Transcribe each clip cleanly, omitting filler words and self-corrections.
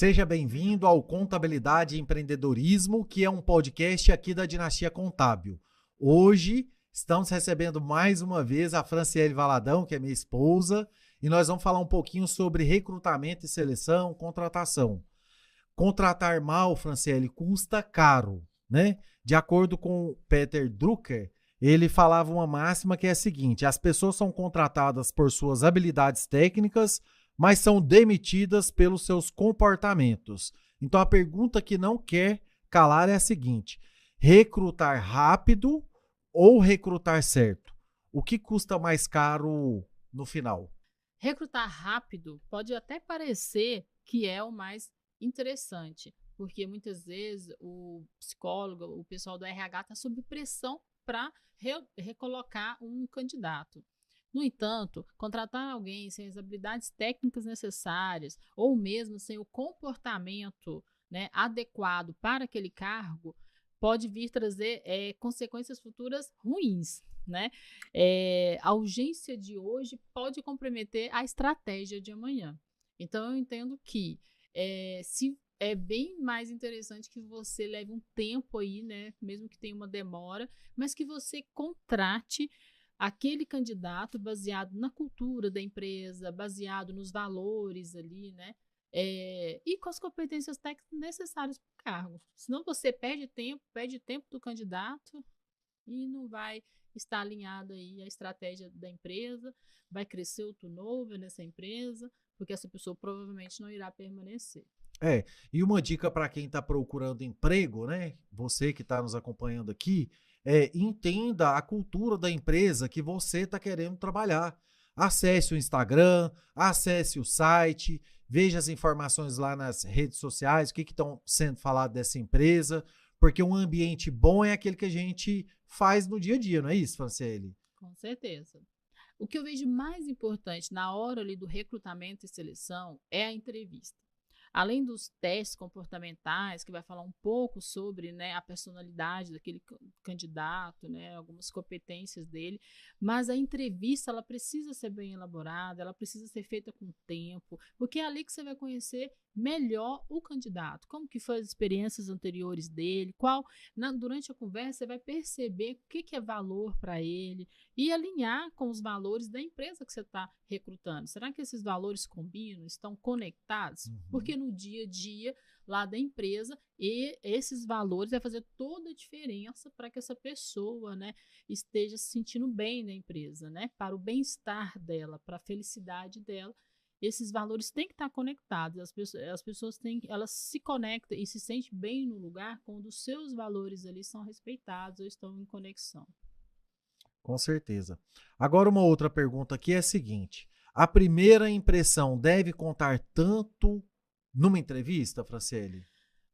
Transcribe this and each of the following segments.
Seja bem-vindo ao Contabilidade e Empreendedorismo, que é um podcast aqui da Dinastia Contábil. Hoje estamos recebendo mais uma vez a Franciele Valadão, que é minha esposa, e nós vamos falar um pouquinho sobre recrutamento e seleção, contratação. Contratar mal, Franciele, custa caro, né? De acordo com Peter Drucker, ele falava uma máxima que é a seguinte: as pessoas são contratadas por suas habilidades técnicas, mas são demitidas pelos seus comportamentos. Então a pergunta que não quer calar é a seguinte: recrutar rápido ou recrutar certo? O que custa mais caro no final? Recrutar rápido pode até parecer que é o mais interessante, porque muitas vezes o psicólogo, o pessoal do RH está sob pressão para recolocar um candidato. No entanto, contratar alguém sem as habilidades técnicas necessárias ou mesmo sem o comportamento, né, adequado para aquele cargo pode vir trazer consequências futuras ruins. Né? A urgência de hoje pode comprometer a estratégia de amanhã. Então, eu entendo que se é bem mais interessante que você leve um tempo aí, né, mesmo que tenha uma demora, mas que você contrate aquele candidato baseado na cultura da empresa, baseado nos valores ali, né? E com as competências técnicas necessárias para o cargo. Senão você perde tempo do candidato e não vai estar alinhado aí a estratégia da empresa, vai crescer o turnover nessa empresa, porque essa pessoa provavelmente não irá permanecer. E uma dica para quem está procurando emprego, né? Você que está nos acompanhando aqui, entenda a cultura da empresa que você está querendo trabalhar. Acesse o Instagram, acesse o site, veja as informações lá nas redes sociais, o que estão sendo falado dessa empresa, porque um ambiente bom é aquele que a gente faz no dia a dia, não é isso, Franciele? Com certeza. O que eu vejo mais importante na hora ali do recrutamento e seleção é a entrevista. Além dos testes comportamentais, que vai falar um pouco sobre, né, a personalidade daquele candidato, né, algumas competências dele, mas a entrevista ela precisa ser bem elaborada, ela precisa ser feita com tempo, porque é ali que você vai conhecer melhor o candidato, como que foram as experiências anteriores dele, durante a conversa você vai perceber o que é valor para ele e alinhar com os valores da empresa que você está recrutando. Será que esses valores combinam, estão conectados? Uhum. Porque no dia a dia lá da empresa, e esses valores vai fazer toda a diferença para que essa pessoa, né, esteja se sentindo bem na empresa, né, para o bem-estar dela, para a felicidade dela. Esses valores têm que estar conectados. As pessoas elas se conectam e se sentem bem no lugar quando os seus valores ali são respeitados ou estão em conexão. Com certeza. Agora, uma outra pergunta aqui é a seguinte: a primeira impressão deve contar tanto numa entrevista, Franciele?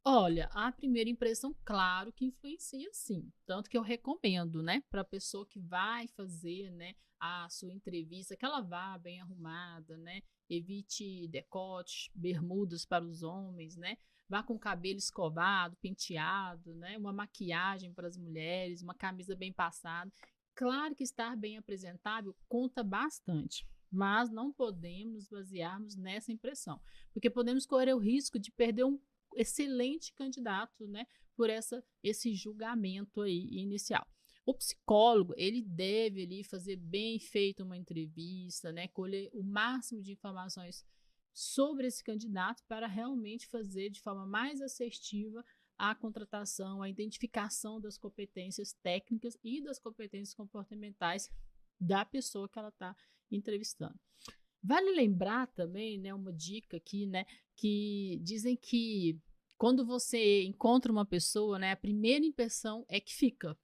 Olha, a primeira impressão, claro que influencia sim. Tanto que eu recomendo, né, para a pessoa que vai fazer, né, a sua entrevista, que ela vá bem arrumada, né, evite decotes, bermudas para os homens, né, vá com o cabelo escovado, penteado, né, uma maquiagem para as mulheres, uma camisa bem passada. Claro que estar bem apresentável conta bastante. Mas não podemos nos basearmos nessa impressão, porque podemos correr o risco de perder um excelente candidato, né, por esse julgamento aí inicial. O psicólogo, ele deve ali fazer bem feita uma entrevista, né, colher o máximo de informações sobre esse candidato para realmente fazer de forma mais assertiva a contratação, a identificação das competências técnicas e das competências comportamentais da pessoa que ela está entrevistando. Vale lembrar também, né, uma dica aqui, né, que dizem que quando você encontra uma pessoa, né, a primeira impressão é que fica.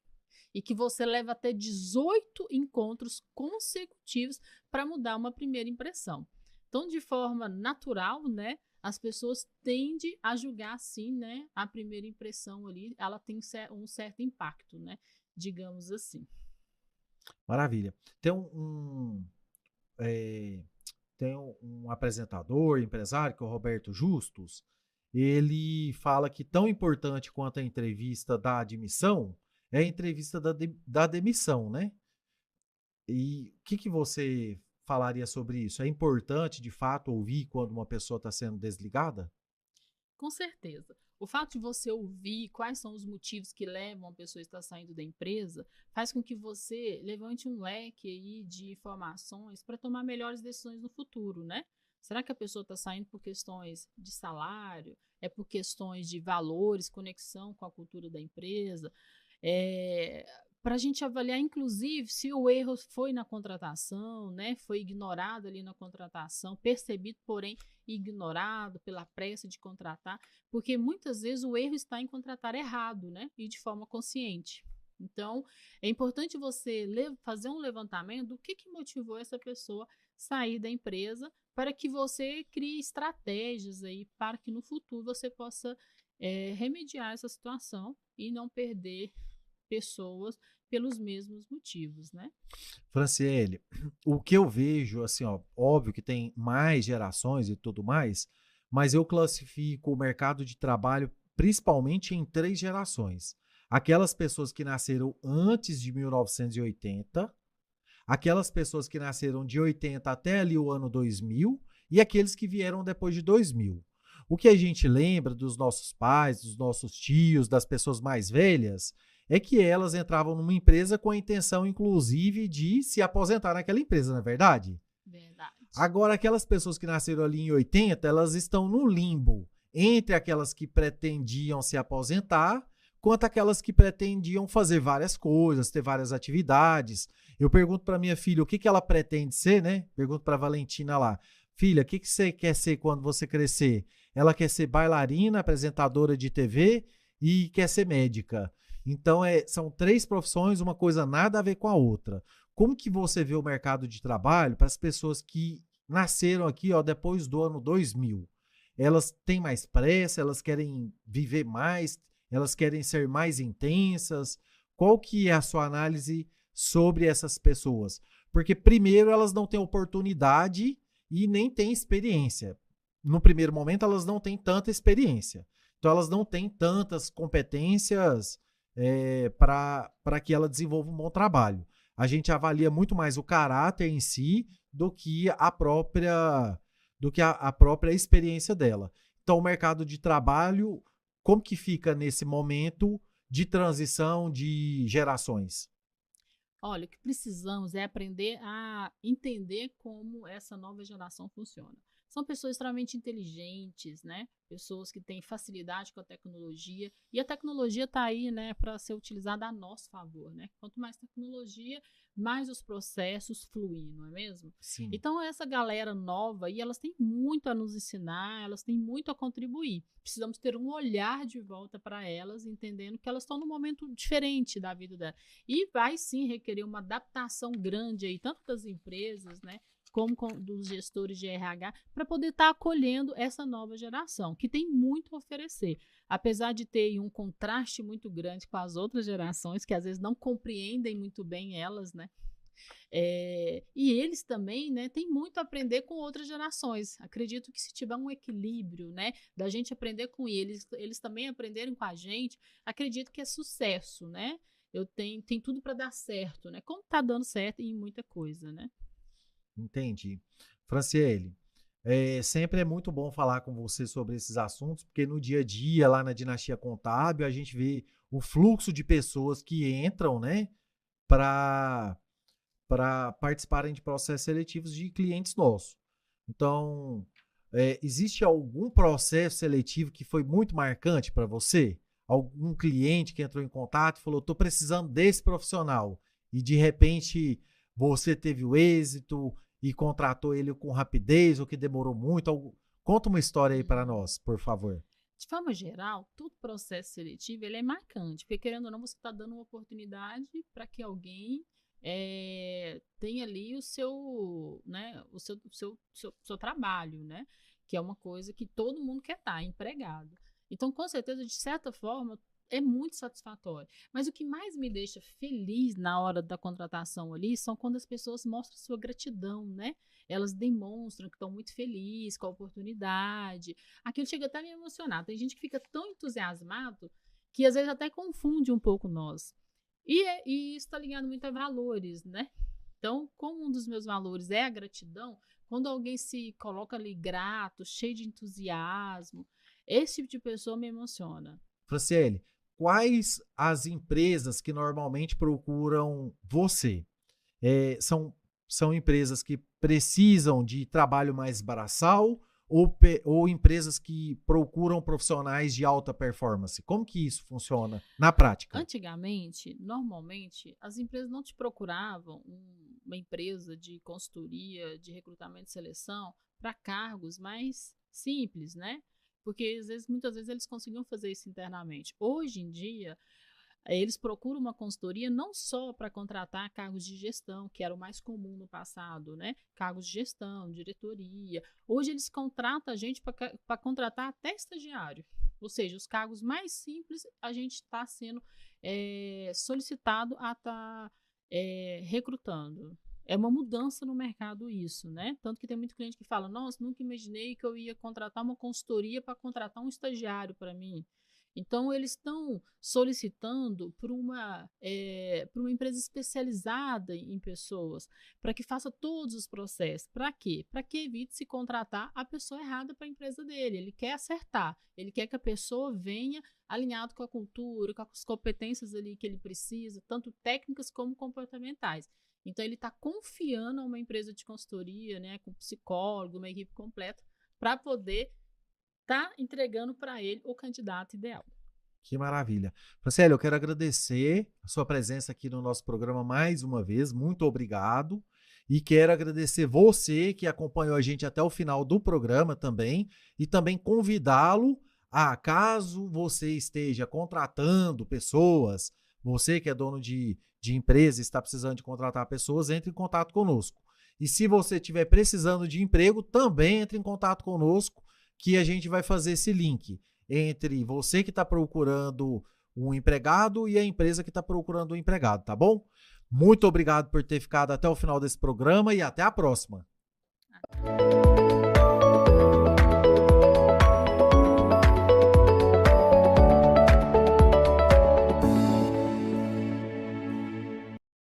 E que você leva até 18 encontros consecutivos para mudar uma primeira impressão. Então, de forma natural, né, as pessoas tendem a julgar assim, né, a primeira impressão ali, ela tem um certo impacto, né, digamos assim. Maravilha. É, tem um apresentador, empresário, que é o Roberto Justus. Ele fala que tão importante quanto a entrevista da admissão é a entrevista da demissão, né? E o que você falaria sobre isso? É importante, de fato, ouvir quando uma pessoa está sendo desligada? Com certeza. O fato de você ouvir quais são os motivos que levam a pessoa a estar saindo da empresa faz com que você levante um leque aí de informações para tomar melhores decisões no futuro, né? Será que a pessoa está saindo por questões de salário? É por questões de valores, conexão com a cultura da empresa? Para a gente avaliar, inclusive, se o erro foi na contratação, né? Foi ignorado ali na contratação, percebido, porém ignorado pela pressa de contratar, porque muitas vezes o erro está em contratar errado, né? E de forma consciente. Então, é importante você fazer um levantamento do que motivou essa pessoa sair da empresa para que você crie estratégias aí para que no futuro você possa remediar essa situação e não perder pessoas pelos mesmos motivos, né? Franciele, o que eu vejo, assim, ó, óbvio que tem mais gerações e tudo mais, mas eu classifico o mercado de trabalho principalmente em 3 gerações. Aquelas pessoas que nasceram antes de 1980, aquelas pessoas que nasceram de 80 até ali o ano 2000 e aqueles que vieram depois de 2000. O que a gente lembra dos nossos pais, dos nossos tios, das pessoas mais velhas, é que elas entravam numa empresa com a intenção, inclusive, de se aposentar naquela empresa, não é verdade? Verdade. Agora, aquelas pessoas que nasceram ali em 80, elas estão no limbo entre aquelas que pretendiam se aposentar, quanto aquelas que pretendiam fazer várias coisas, ter várias atividades. Eu pergunto para minha filha o que ela pretende ser, né? Pergunto para a Valentina lá, filha, o que você quer ser quando você crescer? Ela quer ser bailarina, apresentadora de TV e quer ser médica. Então, são 3 profissões, uma coisa nada a ver com a outra. Como que você vê o mercado de trabalho para as pessoas que nasceram aqui, ó, depois do ano 2000? Elas têm mais pressa, elas querem viver mais, elas querem ser mais intensas? Qual que é a sua análise sobre essas pessoas? Porque, primeiro, elas não têm oportunidade e nem têm experiência. No primeiro momento, elas não têm tanta experiência. Então, elas não têm tantas competências para que ela desenvolva um bom trabalho. A gente avalia muito mais o caráter em si do que a própria experiência dela. Então, o mercado de trabalho, como que fica nesse momento de transição de gerações? Olha, o que precisamos é aprender a entender como essa nova geração funciona. São pessoas extremamente inteligentes, né? Pessoas que têm facilidade com a tecnologia. E a tecnologia está aí, né, para ser utilizada a nosso favor, né? Quanto mais tecnologia, mais os processos fluem, não é mesmo? Sim. Então, essa galera nova, e elas têm muito a nos ensinar, elas têm muito a contribuir. Precisamos ter um olhar de volta para elas, entendendo que elas estão num momento diferente da vida dela. E vai sim requerer uma adaptação grande aí, tanto das empresas, né? Como dos gestores de RH, para poder estar acolhendo essa nova geração, que tem muito a oferecer. Apesar de ter um contraste muito grande com as outras gerações, que às vezes não compreendem muito bem elas, né? E eles também, né, têm muito a aprender com outras gerações. Acredito que se tiver um equilíbrio, né, da gente aprender com eles também aprenderem com a gente, acredito que é sucesso, né? Tem tudo para dar certo, né? Como está dando certo em muita coisa, né? Entendi. Franciele, sempre é muito bom falar com você sobre esses assuntos, porque no dia a dia, lá na Dinastia Contábil, a gente vê o fluxo de pessoas que entram, né, para participarem de processos seletivos de clientes nossos. Então, existe algum processo seletivo que foi muito marcante para você? Algum cliente que entrou em contato e falou, estou precisando desse profissional, e de repente você teve o êxito e contratou ele com rapidez ou que demorou muito? Conta uma história aí para nós, por favor. De forma geral, todo processo seletivo ele é marcante, porque querendo ou não, você está dando uma oportunidade para que alguém tenha ali o seu, né, seu trabalho, né, que é uma coisa que todo mundo quer estar, empregado. Então, com certeza, de certa forma, é muito satisfatório. Mas o que mais me deixa feliz na hora da contratação ali são quando as pessoas mostram sua gratidão, né? Elas demonstram que estão muito felizes com a oportunidade. Aquilo chega até a me emocionar. Tem gente que fica tão entusiasmado que às vezes até confunde um pouco nós. E isso está ligado muito a valores, né? Então, como um dos meus valores é a gratidão, quando alguém se coloca ali grato, cheio de entusiasmo, Esse tipo de pessoa me emociona. Franciele, quais as empresas que normalmente procuram você? São empresas que precisam de trabalho mais braçal ou empresas que procuram profissionais de alta performance? Como que isso funciona na prática? Antigamente, normalmente, as empresas não te procuravam uma empresa de consultoria, de recrutamento e seleção para cargos mais simples, né? Porque muitas vezes eles conseguiam fazer isso internamente. Hoje em dia, eles procuram uma consultoria não só para contratar cargos de gestão, que era o mais comum no passado, né? Cargos de gestão, diretoria. Hoje eles contratam a gente para contratar até estagiário. Ou seja, os cargos mais simples a gente está sendo solicitado a estar recrutando. É uma mudança no mercado isso, né? Tanto que tem muito cliente que fala, nossa, nunca imaginei que eu ia contratar uma consultoria para contratar um estagiário para mim. Então, eles estão solicitando para uma empresa especializada em pessoas, para que faça todos os processos. Para quê? Para que evite se contratar a pessoa errada para a empresa dele. Ele quer acertar, ele quer que a pessoa venha alinhado com a cultura, com as competências ali que ele precisa, tanto técnicas como comportamentais. Então, ele está confiando a uma empresa de consultoria, né, com psicólogo, uma equipe completa, para poder estar entregando para ele o candidato ideal. Que maravilha. Franciele, eu quero agradecer a sua presença aqui no nosso programa mais uma vez. Muito obrigado. E quero agradecer você que acompanhou a gente até o final do programa também. E também convidá-lo a, caso você esteja contratando pessoas, você que é dono de empresa e está precisando de contratar pessoas, entre em contato conosco. E se você estiver precisando de emprego, também entre em contato conosco, que a gente vai fazer esse link entre você que está procurando um empregado e a empresa que está procurando um empregado, tá bom? Muito obrigado por ter ficado até o final desse programa e até a próxima.